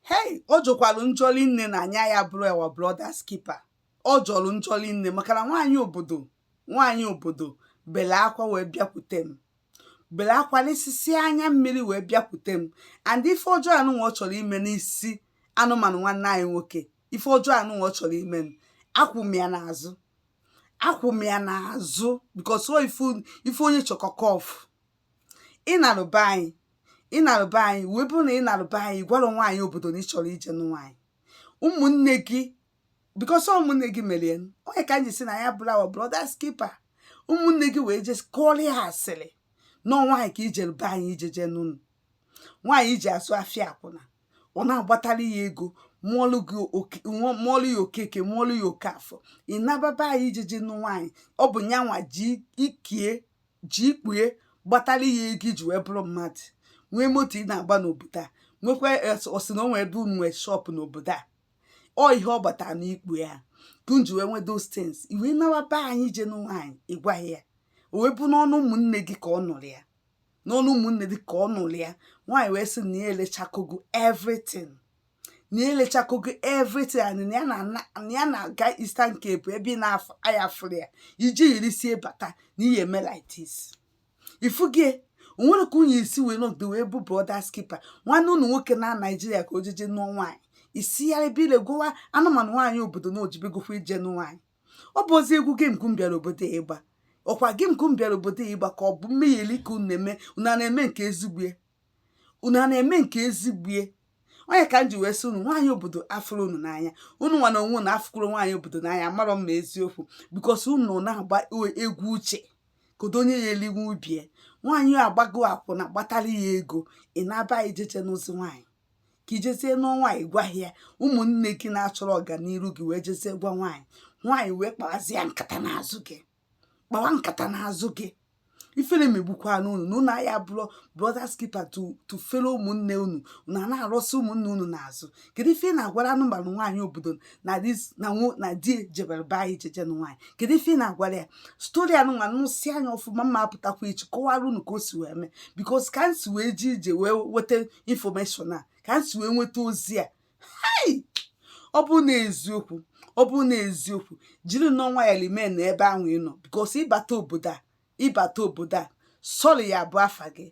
Hey, o jọkwalụ njọli nne na anya ya bụrụ our brother's keeper. O jọlụ njọli nne maka na nwaanyị obodo bele akwa wee bịakwute m. Bele akwa n'isisi anya mmiri wee bịakwute m. And ife ọjọọ anụnwa ọ chọrọ ime n'isi anụmanụ nwanne anyị nwoke, ife ọjọọ anụnwa ọ chọrọ ime m, akwụ m ya n'azụ. Akwụ m ya n'azụ because o ife onye chọkọkọf. Ị na-alụba anyị wee bụrụ na ị na-alụba anyị gwara nwaanyị obodo na ị chọrọ ije nwaanyị. Ụmụnne gị because ụmụnne gị merie onye ka anyị si na ya bụrụ our brother's keeper. Ụmụnne gị wee je kọọrọ ya asịrị nọ nwaanyị ka ije lụba anyị ijeje n'ụnụ. Nwaanyị iji asụ afịa akwụna ọ na-agbatara ya ego mụọlụ ya okeke mụọlụ ya okafọ. Ị nababa anyị ijeje nụ nwaanyị ọ bụ nyanwa ji ikpue gbatara ya ego iji wee bụrụ mmadụ. Nwee moto ị na-agba n'obodo a, nwekwa osi na onwe ebe unu nwee shop n'obodo a. Ọ ihe ọ gbatara n'ikpu ya kunji wee nwe those things. Iwe nawaba anyị je nụ nwaanyị ịgwa ya o wee bụ n'ọnụ ụmụnne gị ka ọ nụrụ ya. N'ọnụ ụmụnne gị ka ọ nụrụ ya. Nwaanyị wee sị na ya elechakogo everything. Na ya elechakogo everything and ya na-aga Eastern Cape ebe ị na-aya afụrụ ya iji irisie bata na ihe eme like this. Ifu gị onwere ka unyi isi wee nọgide wee bụ brother's keeper. Nwanne unu nwoke na Nigeria ka o jeje nụọ nwaanyị isi ya ebe ile gụwa anụmanụ nwaanyị obodo na ojibegokwa ije nụ nwaanyị. Ọ bụ ozi egwu game ka m bịara obodo ịgba. Ọkwa game ka m bịara obodo ịgba ka ọ bụ mmegheli ka unu na-eme na-eme nke ezigbue. Unu na-eme nke ezigbue. Onye ka m ji wee sị unu nwaanyị obodo afụrụ unu n'anya. Unu nwa na onwe na afụkwuru nwaanyị obodo n'anya amarọ m eziokwu because unu na-agba egwu uche kodo onye ya elinwe ubie. Nwaanyị agbago akwụna gbatara ya ego ị na-aba ijeje n'ozi nwaanyị ka ijezie n'ọnwa ịgwa ya ụmụnne gị na-achọrọ ọganiru gị wee jezie gwa nwaanyị wee kpawazie nkata n'azụ gị. Kpawa nkata n'azụ gị. Ifere megbukwa n'unu na unu aya bụrụ brother's keeper to fellow ụmụnne unu na-arụsị ụmụnne unu n'azụ. Kedu ife ị na-agwara anụmanụ nwaanyị obodo na di jebere be anyị jeje nwaanyị? Kedu ife ị na-agwara ya? Stori anụnwa nụsị anya ọfụma mma apụtakwa echi kọwara unu ka o si wee mee because ka m si wee ji ije wee weta information a ka m si wee nweta ozi a. Ọ bụ na eziokwu jiri n'ọnwa ya limen na ebe ahụ ị nọ because ịbata obodo a sọrọ ya bụ afa gị